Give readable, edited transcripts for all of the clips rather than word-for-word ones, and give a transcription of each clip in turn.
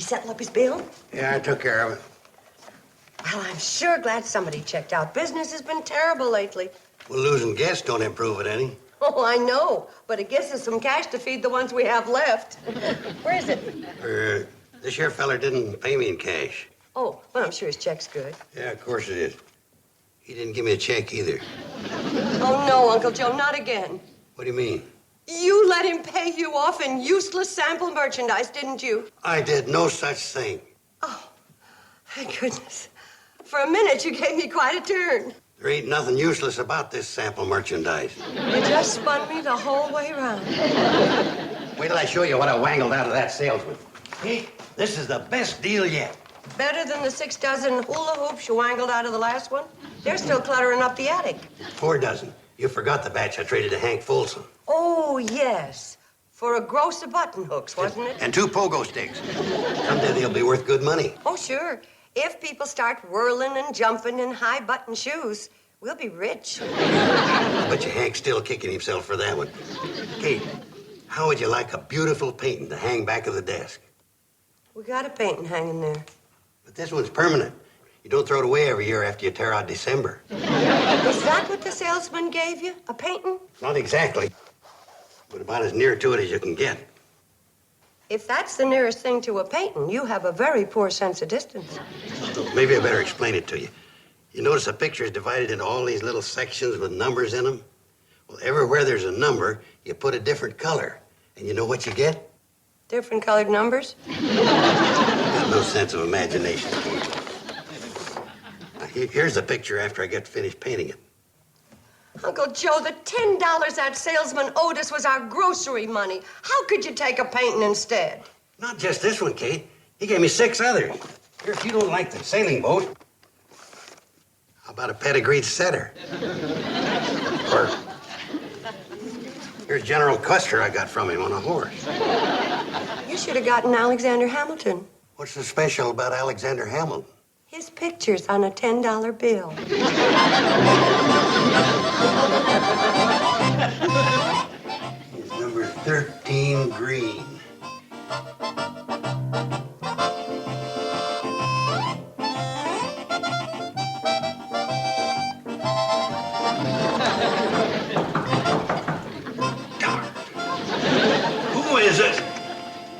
Settle up his bill? Yeah, I took care of it. Well, I'm sure glad somebody checked out. Business has been terrible lately. Well, losing guests don't improve it any. Oh, I know, but it gives us some cash to feed the ones we have left. Where is it? This here feller didn't pay me in cash. Oh, well, I'm sure his check's good. Yeah, of course it is. He didn't give me a check either. Oh, no, Uncle Joe, not again. What do you mean? You let him pay you off in useless sample merchandise, didn't you? I did no such thing. Oh, thank goodness. For a minute, you gave me quite a turn. There ain't nothing useless about this sample merchandise. You just spun me the whole way around. Wait till I show you what I wangled out of that salesman. Hey, this is the best deal yet. Better than the 6 dozen hula hoops you wangled out of the last one? They're still cluttering up the attic. 4 dozen. You forgot the batch I traded to Hank Folsom. Oh, yes. For a gross of button hooks, wasn't it? And 2 pogo sticks. Someday they'll be worth good money. Oh, sure. If people start whirling and jumping in high-button shoes, we'll be rich. I bet you Hank's still kicking himself for that one. Kate, how would you like a beautiful painting to hang back of the desk? We got a painting hanging there. But this one's permanent. You don't throw it away every year after you tear out December. Is that what the salesman gave you? A painting? Not exactly, but about as near to it as you can get. If that's the nearest thing to a painting, you have a very poor sense of distance. Maybe I better explain it to you. You notice a picture is divided into all these little sections with numbers in them? Well, everywhere there's a number, you put a different color. And you know what you get? Different colored numbers? You got no sense of imagination. Here's the picture after I get finished painting it. Uncle Joe, the $10 that salesman owed us was our grocery money. How could you take a painting instead? Not just this one, Kate. He gave me 6 others. Here, if you don't like the sailing boat, how about a pedigreed setter? Or here's General Custer I got from him on a horse. You should have gotten Alexander Hamilton. What's so special about Alexander Hamilton? His picture's on a $10 bill. He's number 13 green. Who is it?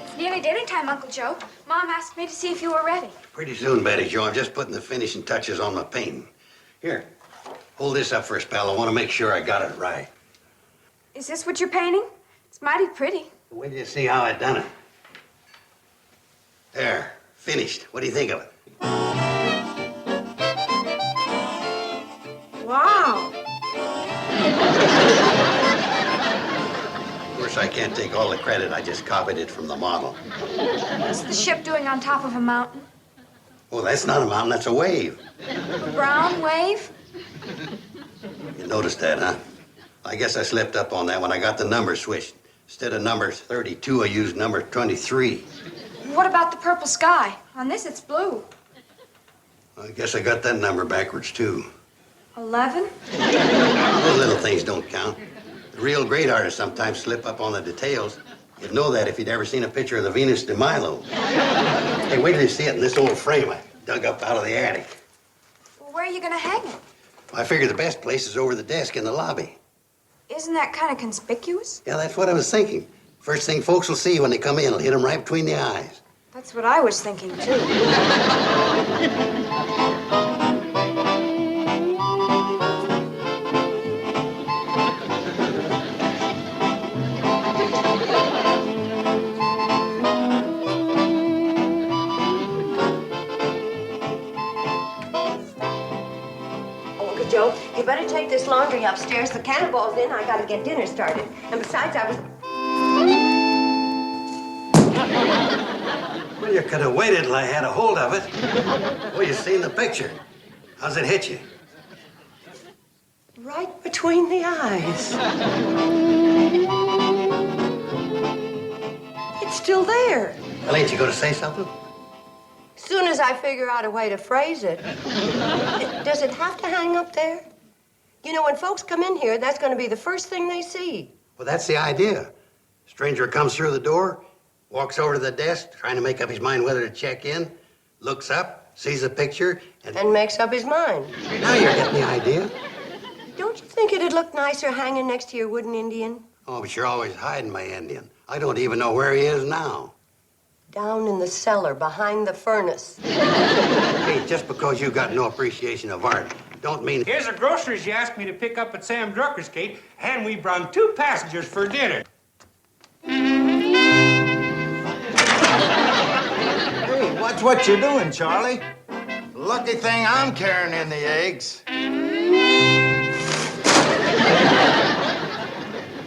It's nearly dinner time, Uncle Joe. Mom asked me to see if you were ready. Pretty soon, Betty Jo. I'm just putting the finishing touches on my painting. Here, hold this up first, pal. I want to make sure I got it right. Is this what you're painting? It's mighty pretty. Wait till you see how I done it. There, finished. What do you think of it? Wow. Of course, I can't take all the credit. I just copied it from the model. What's the ship doing on top of a mountain? Oh, that's not a mountain. That's a wave. A brown wave? You noticed that, huh? I guess I slipped up on that when I got the numbers switched. Instead of number 32, I used number 23. What about the purple sky? On this, it's blue. I guess I got that number backwards, too. 11? Those little things don't count. The real great artists sometimes slip up on the details. You'd know that if you'd ever seen a picture of the Venus de Milo. Hey, wait till you see it in this old frame I dug up out of the attic. Well, where are you going to hang it? I figure the best place is over the desk in the lobby. Isn't that kind of conspicuous? Yeah, that's what I was thinking. First thing folks will see when they come in, it'll hit them right between the eyes. That's what I was thinking, too. Joe, you better take this laundry upstairs. The cannonball's in. I gotta get dinner started. And besides, I was... Well, you could have waited till I had a hold of it. Well, you seen the picture. How's it hit you? Right between the eyes. It's still there. Well, ain't you going to say something? Soon as I figure out a way to phrase it. Does it have to hang up there? You know, when folks come in here, that's going to be the first thing they see. Well, that's the idea. Stranger comes through the door, walks over to the desk, trying to make up his mind whether to check in, looks up, sees the picture, And makes up his mind. Now you're getting the idea. Don't you think it'd look nicer hanging next to your wooden Indian? Oh, but you're always hiding my Indian. I don't even know where he is now. Down in the cellar, behind the furnace. Hey, just because you got no appreciation of art, don't mean... Here's the groceries you asked me to pick up at Sam Drucker's, Kate, and we brought 2 passengers for dinner. Hey, watch what you're doing, Charlie. Lucky thing I'm carrying in the eggs.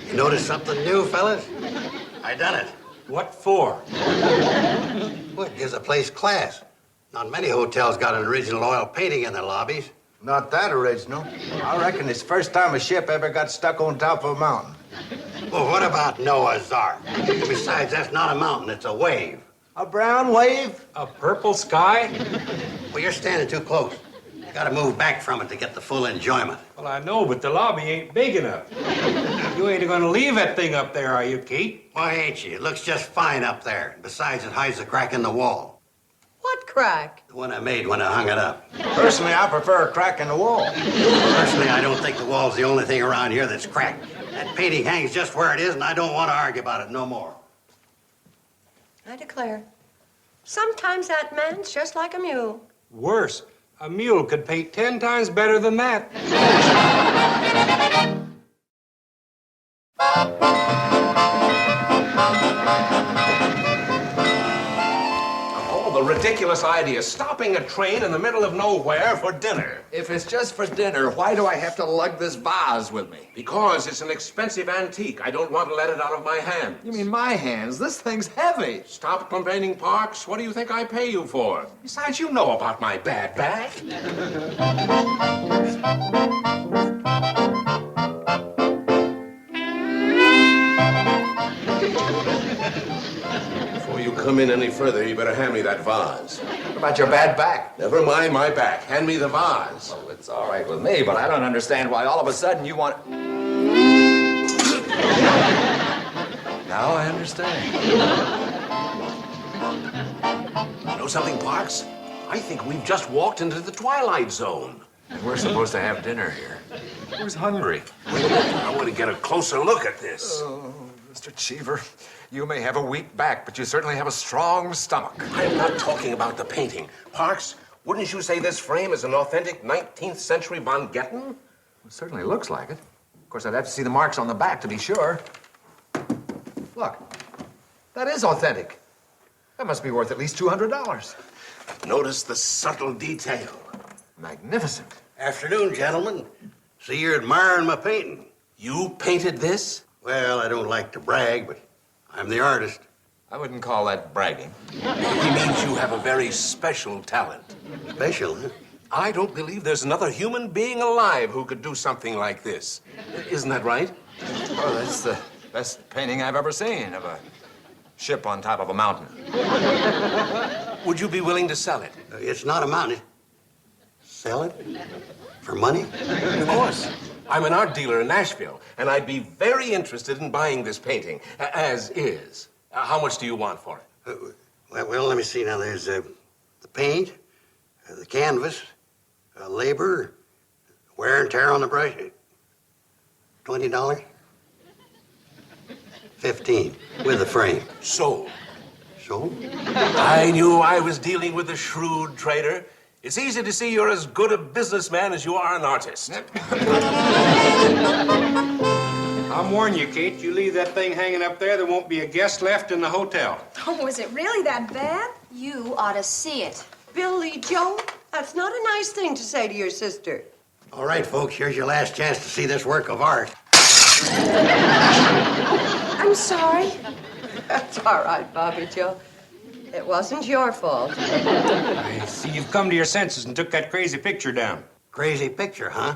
You notice something new, fellas? I done it. What for? Well, it gives a place class. Not many hotels got an original oil painting in their lobbies. Not that original. I reckon it's the first time a ship ever got stuck on top of a mountain. Well, what about Noah's Ark? Besides, that's not a mountain, it's a wave. A brown wave? A purple sky? Well, you're standing too close. You gotta move back from it to get the full enjoyment. Well, I know, but the lobby ain't big enough. You ain't gonna leave that thing up there, are you, Kate? Why ain't you? It looks just fine up there. Besides, it hides the crack in the wall. What crack? The one I made when I hung it up. Personally, I prefer a crack in the wall. Personally, I don't think the wall's the only thing around here that's cracked. That painting hangs just where it is, and I don't want to argue about it no more. I declare. Sometimes that man's just like a mule. Worse, a mule could paint 10 times better than that. The ridiculous idea, stopping a train in the middle of nowhere for dinner. If it's just for dinner, why do I have to lug this vase with me? Because it's an expensive antique. I don't want to let it out of my hands. You mean my hands? This thing's heavy. Stop complaining, Parks. What do you think I pay you for? Besides, you know about my bad back. Before you come in any further, you better hand me that vase. What about your bad back? Never mind my back. Hand me the vase. Oh, it's all right with me, but I don't understand why all of a sudden you want... Now I understand. You know something, Parks? I think we've just walked into the Twilight Zone. And we're supposed to have dinner here. Who's hungry? Wait a minute. I want to get a closer look at this. Oh, Mr. Cheever, you may have a weak back, but you certainly have a strong stomach. I'm not talking about the painting. Parks, wouldn't you say this frame is an authentic 19th century Von Getten? It certainly looks like it. Of course, I'd have to see the marks on the back to be sure. Look, that is authentic. That must be worth at least $200. Notice the subtle detail. Magnificent. Afternoon, gentlemen. See, you're admiring my painting. You painted this? Well, I don't like to brag, but I'm the artist. I wouldn't call that bragging. He means you have a very special talent. Special, huh? I don't believe there's another human being alive who could do something like this. Isn't that right? Oh, that's the best painting I've ever seen of a ship on top of a mountain. Would you be willing to sell it? It's not a mountain. Sell it? For money? Of course. I'm an art dealer in Nashville, and I'd be very interested in buying this painting, as is. How much do you want for it? Well, let me see now. There's the paint, the canvas, labor, wear and tear on the brush. $20? 15 with the frame. Sold. So? I knew I was dealing with a shrewd trader. It's easy to see you're as good a businessman as you are an artist. I'm warning you, Kate, you leave that thing hanging up there won't be a guest left in the hotel. Oh, was it really that bad? You ought to see it. Billie Jo, that's not a nice thing to say to your sister. All right, folks, here's your last chance to see this work of art. I'm sorry. That's all right, Bobbie Jo. It wasn't your fault. I see you've come to your senses and took that crazy picture down. Crazy picture, huh?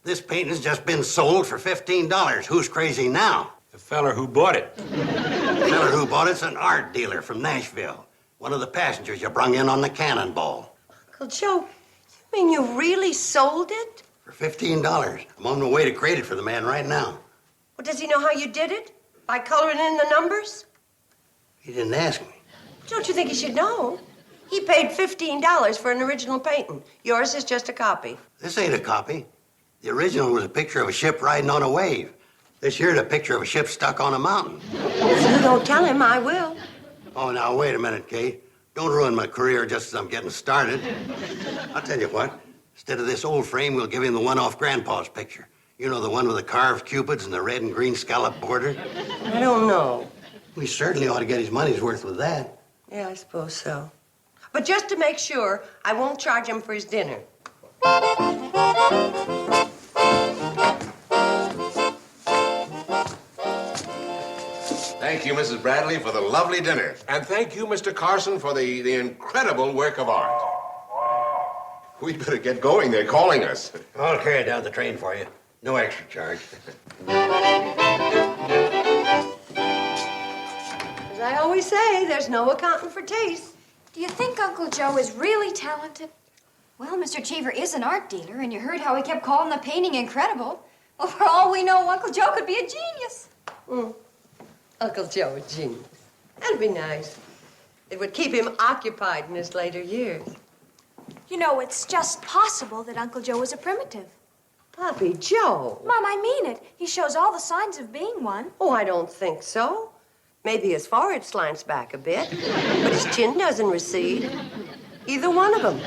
This painting's just been sold for $15. Who's crazy now? The feller who bought it. The feller who bought it's an art dealer from Nashville. One of the passengers you brung in on the Cannonball. Uncle Joe, you mean you really sold it? For $15. I'm on my way to create it for the man right now. Well, does he know how you did it? By coloring in the numbers? He didn't ask me. Don't you think he should know? He paid $15 for an original painting. Yours is just a copy. This ain't a copy. The original was a picture of a ship riding on a wave. This here's a picture of a ship stuck on a mountain. If you don't tell him, I will. Oh, now, wait a minute, Kate. Don't ruin my career just as I'm getting started. I'll tell you what. Instead of this old frame, we'll give him the one off Grandpa's picture. You know, the one with the carved cupids and the red and green scallop border? I don't know. We certainly ought to get his money's worth with that. Yeah, I suppose so. But just to make sure, I won't charge him for his dinner. Thank you, Mrs. Bradley, for the lovely dinner. And thank you, Mr. Carson, for the incredible work of art. We better get going. They're calling us. I'll carry down the train for you. No extra charge. As I always say, there's no accounting for taste. Do you think Uncle Joe is really talented? Well, Mr. Cheever is an art dealer, and you heard how he kept calling the painting incredible. Well, for all we know, Uncle Joe could be a genius. Uncle Joe, a genius. That'd be nice. It would keep him occupied in his later years. You know, it's just possible that Uncle Joe was a primitive. Bobbie Jo. Mom, I mean it. He shows all the signs of being one. Oh, I don't think so. Maybe his forehead slants back a bit, but his chin doesn't recede. Either one of them.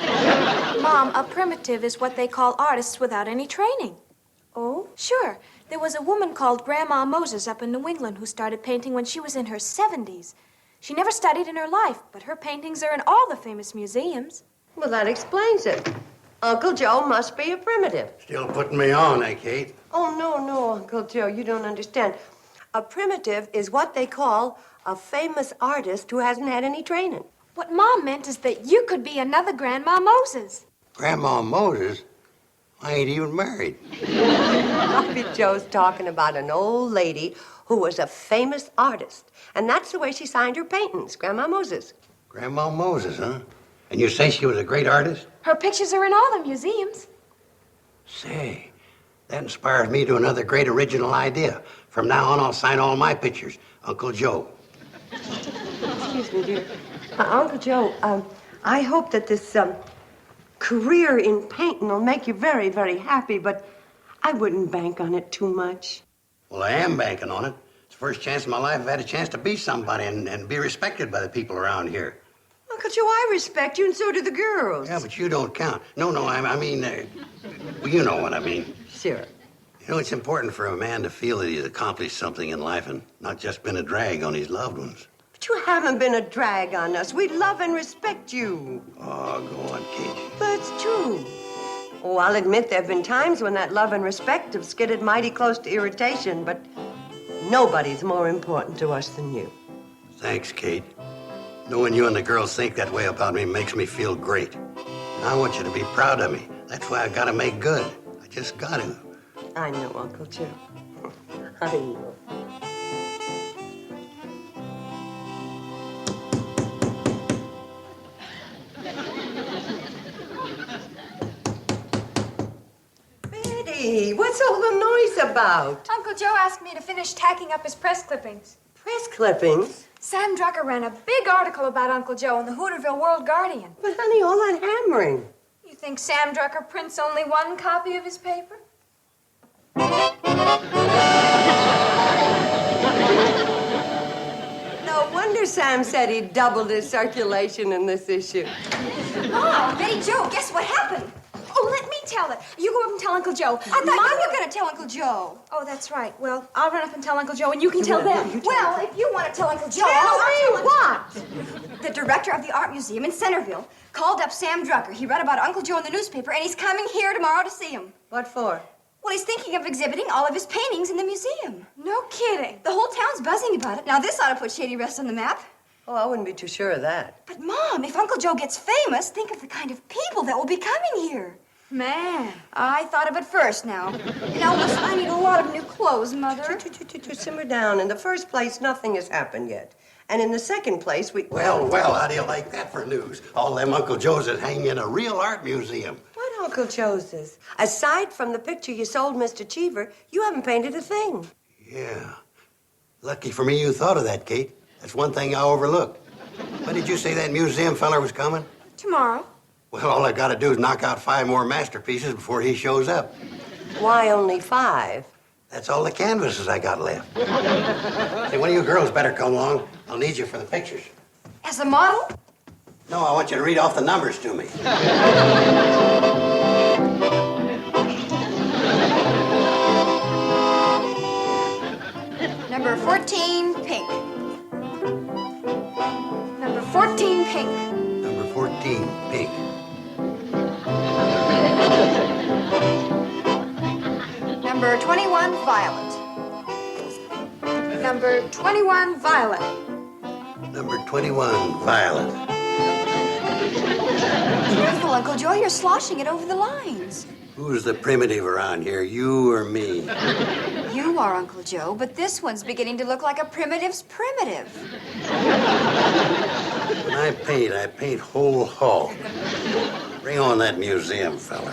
Mom, a primitive is what they call artists without any training. Oh? Sure. There was a woman called Grandma Moses up in New England who started painting when she was in her 70s. She never studied in her life, but her paintings are in all the famous museums. Well, that explains it. Uncle Joe must be a primitive. Still putting me on, eh, Kate? Oh, no, Uncle Joe, you don't understand. A primitive is what they call a famous artist who hasn't had any training. What Mom meant is that you could be another Grandma Moses. Grandma Moses? I ain't even married. Bobbie Jo's talking about an old lady who was a famous artist. And that's the way she signed her paintings, Grandma Moses. Grandma Moses, huh? And you say she was a great artist? Her pictures are in all the museums. Say, that inspires me to another great original idea. From now on, I'll sign all my pictures, Uncle Joe. Excuse me, dear. Uncle Joe, I hope that this career in painting will make you very, very happy, but I wouldn't bank on it too much. Well, I am banking on it. It's the first chance in my life I've had a chance to be somebody and be respected by the people around here. Uncle Joe, I respect you, and so do the girls. Yeah, but you don't count. No, I mean, well, you know what I mean. Sure. You know, it's important for a man to feel that he's accomplished something in life and not just been a drag on his loved ones. But you haven't been a drag on us. We love and respect you. Oh, go on, Kate. That's true. Oh, I'll admit there have been times when that love and respect have skidded mighty close to irritation, but nobody's more important to us than you. Thanks, Kate. Knowing you and the girls think that way about me makes me feel great. I want you to be proud of me. That's why I gotta make good. I just gotta. I know, Uncle Joe. I know. Betty, what's all the noise about? Uncle Joe asked me to finish tacking up his press clippings. Press clippings? Sam Drucker ran a big article about Uncle Joe in the Hooterville World Guardian. But, honey, all that hammering. You think Sam Drucker prints only one copy of his paper? No wonder Sam said he doubled his circulation in this issue. Oh, Betty Jo, guess what happened? Oh, let me tell it. You go up and tell Uncle Joe. I thought Mom, you were going to tell Uncle Joe. Oh, that's right. Well, I'll run up and tell Uncle Joe, and you can tell them. Well, if you want to tell Uncle Joe... Tell me what? The director of the art museum in Centerville called up Sam Drucker. He read about Uncle Joe in the newspaper, and he's coming here tomorrow to see him. What for? Well, he's thinking of exhibiting all of his paintings in the museum. No kidding. The whole town's buzzing about it. Now, this ought to put Shady Rest on the map. Oh, I wouldn't be too sure of that. But, Mom, if Uncle Joe gets famous, think of the kind of people that will be coming here. Man. I thought of it first now. Now, listen, I need a lot of new clothes, Mother. Simmer down. In the first place, nothing has happened yet. And in the second place, Well, how do you like that for news? All them Uncle Joes is hanging in a real art museum. What Uncle Joe's is? Aside from the picture you sold Mr. Cheever, you haven't painted a thing. Yeah. Lucky for me you thought of that, Kate. That's one thing I overlooked. When did you say that museum feller was coming? Tomorrow. Well, all I gotta do is knock out 5 more masterpieces before he shows up. Why only 5? That's all the canvases I got left. Say, one of you girls better come along. I'll need you for the pictures. As a model? No, I want you to read off the numbers to me. Number 14, pink. Number 14, pink. Number 14, pink. Number 21, violet. Number 21, violet. Number 21, violet. Careful, Uncle Joe, you're sloshing it over the lines. Who's the primitive around here, you or me? You are, Uncle Joe, but this one's beginning to look like a primitive's primitive. When I paint whole hog. Bring on that museum fella.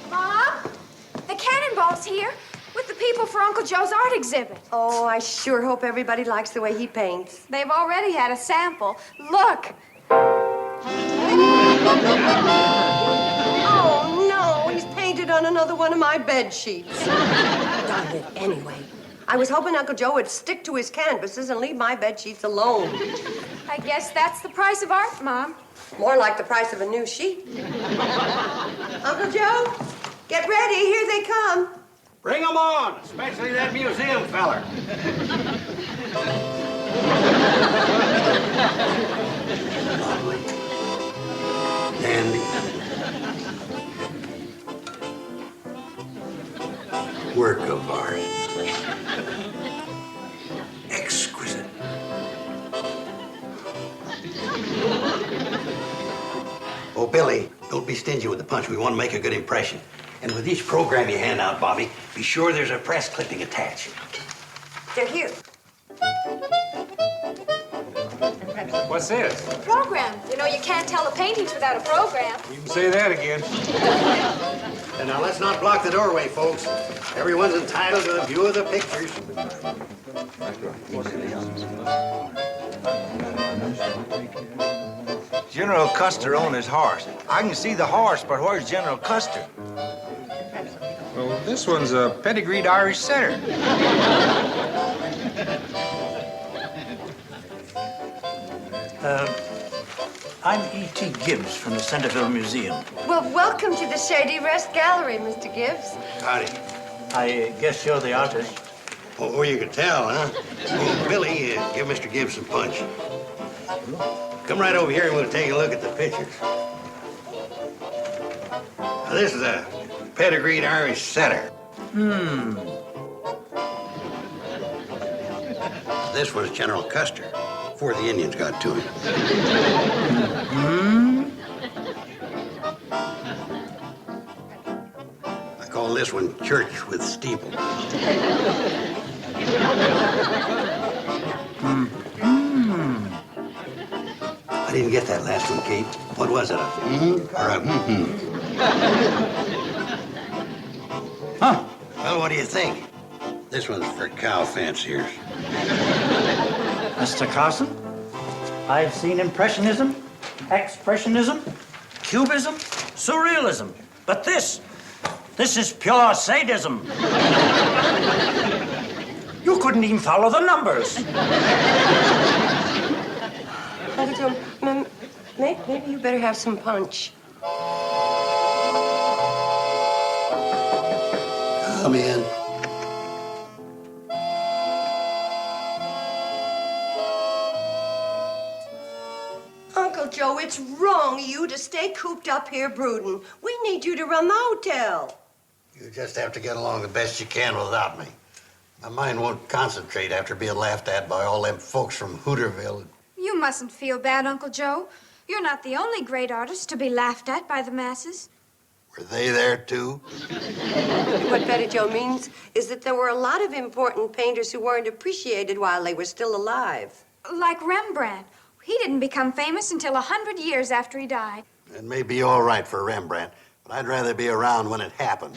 Mom, the Cannonball's here with the people for Uncle Joe's art exhibit. Oh, I sure hope everybody likes the way he paints. They've already had a sample. Look. Oh, no, he's painted on another one of my bed sheets. Darn it, anyway. I was hoping Uncle Joe would stick to his canvases and leave my bed sheets alone. I guess that's the price of art, Mom. More like the price of a new sheet. Uncle Joe, get ready. Here they come. Bring 'em on, especially that museum feller. Dandy. Work of art. Exquisite. Oh, Billy, don't be stingy with the punch. We want to make a good impression. And with each program you hand out, Bobbie, be sure there's a press clipping attached. They're here. What's this? Program. You know, you can't tell the paintings without a program. You can say that again. And now let's not block the doorway, folks. Everyone's entitled to a view of the pictures. General Custer owned his horse. I can see the horse, but where's General Custer? Well, this one's a pedigreed Irish setter. I'm E.T. Gibbs from the Centerville Museum. Well, welcome to the Shady Rest Gallery, Mr. Gibbs. Howdy. I guess you're the artist. Oh, you can tell, huh? Oh, Billy, give Mr. Gibbs some punch. Come right over here and we'll take a look at the pictures. Now, this is a pedigreed Irish setter. This was General Custer, before the Indians got to him. I call this one Church with Steeple. I didn't get that last one, Kate. What was it, a or a Huh? Well, what do you think? This one's for cow fanciers. Mr. Carson, I've seen Impressionism, Expressionism, Cubism, Surrealism. But this is pure sadism. You couldn't even follow the numbers. Uncle Joe, maybe you better have some punch. Come in. it's wrong of you to stay cooped up here brooding. We need you to run the hotel. You just have to get along the best you can without me. My mind won't concentrate after being laughed at by all them folks from Hooterville. You mustn't feel bad, Uncle Joe. You're not the only great artist to be laughed at by the masses. Were they there, too? What Betty Jo means is that there were a lot of important painters who weren't appreciated while they were still alive. Like Rembrandt. He didn't become famous until 100 years after he died. It may be all right for Rembrandt, but I'd rather be around when it happened.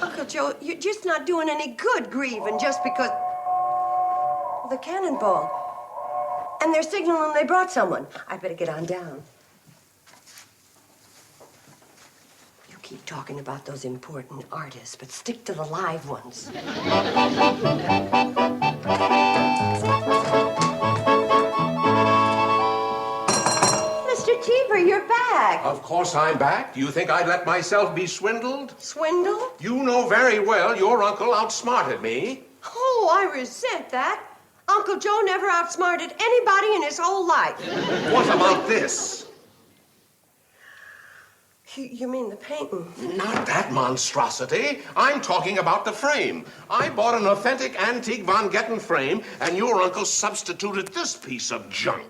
Uncle Joe, you're just not doing any good grieving just because... The cannonball. And they're signaling they brought someone. I better get on down. You keep talking about those important artists, but stick to the live ones. Mr. Cheever, you're back. Of course I'm back. Do you think I'd let myself be swindled? Swindle? You know very well your uncle outsmarted me. Oh, I resent that. Uncle Joe never outsmarted anybody in his whole life. What about this? You mean the painting? Not that monstrosity. I'm talking about the frame. I bought an authentic antique Von Getten frame, and your uncle substituted this piece of junk.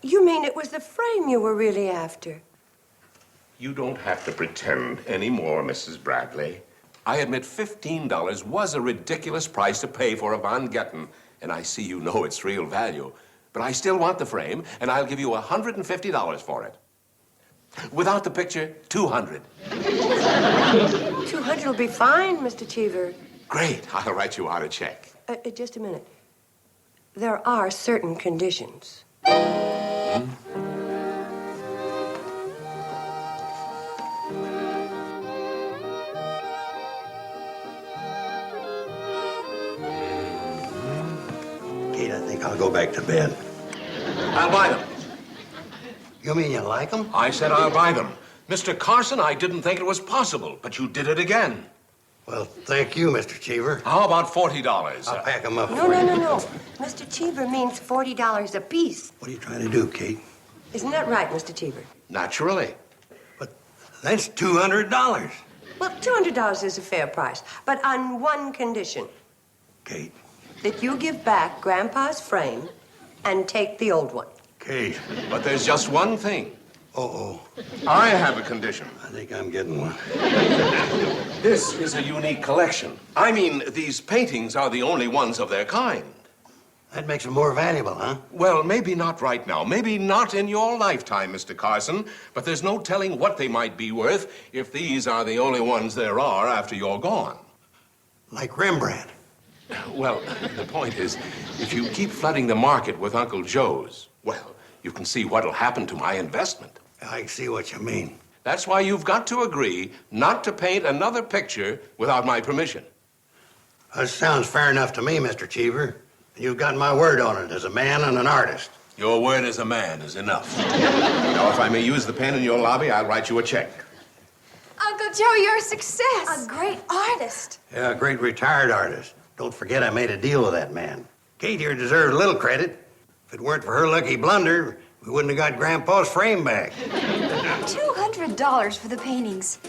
You mean it was the frame you were really after? You don't have to pretend anymore, Mrs. Bradley. I admit $15 was a ridiculous price to pay for a Von Getten, and I see you know its real value. But I still want the frame, and I'll give you $150 for it. Without the picture, $200. 200 will be fine, Mr. Cheever. Great. I'll write you out a check. Just a minute. There are certain conditions. Kate, I think I'll go back to bed. I'll buy them. You mean you like them? I said I'll buy them. Mr. Carson, I didn't think it was possible, but you did it again. Well, thank you, Mr. Cheever. How about $40? I'll pack them up No, for no, you. no, no. Mr. Cheever means $40 apiece. What are you trying to do, Kate? Isn't that right, Mr. Cheever? Naturally. But that's $200. Well, $200 is a fair price, but on one condition. Kate. That you give back Grandpa's frame and take the old one. Kate. But there's just one thing. Uh-oh. I have a condition. I think I'm getting one. This is a unique collection. I mean, these paintings are the only ones of their kind. That makes them more valuable, huh? Well, maybe not right now. Maybe not in your lifetime, Mr. Carson. But there's no telling what they might be worth if these are the only ones there are after you're gone. Like Rembrandt. Well, the point is, if you keep flooding the market with Uncle Joe's, well, you can see what'll happen to my investment. I see what you mean. That's why you've got to agree not to paint another picture without my permission. That sounds fair enough to me, Mr. Cheever. You've got my word on it as a man and an artist. Your word as a man is enough. Now, if I may use the pen in your lobby, I'll write you a check. Uncle Joe, you're a success. A great artist. Yeah, a great retired artist. Don't forget I made a deal with that man. Kate here deserves a little credit. If it weren't for her lucky blunder, we wouldn't have got Grandpa's frame back. $200 for the paintings.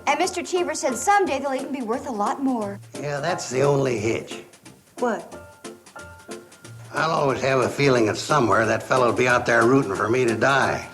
And Mr. Cheever said someday they'll even be worth a lot more. Yeah, that's the only hitch. What? I'll always have a feeling that somewhere that fellow'll be out there rooting for me to die.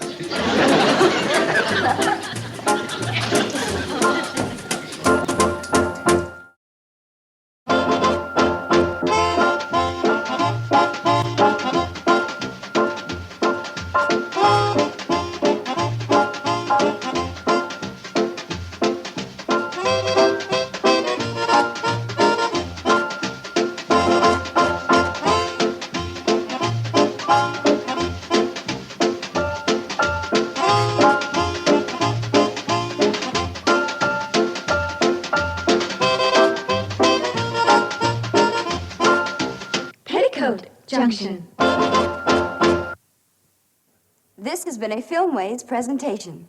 Petticoat Junction. This has been a Filmways presentation.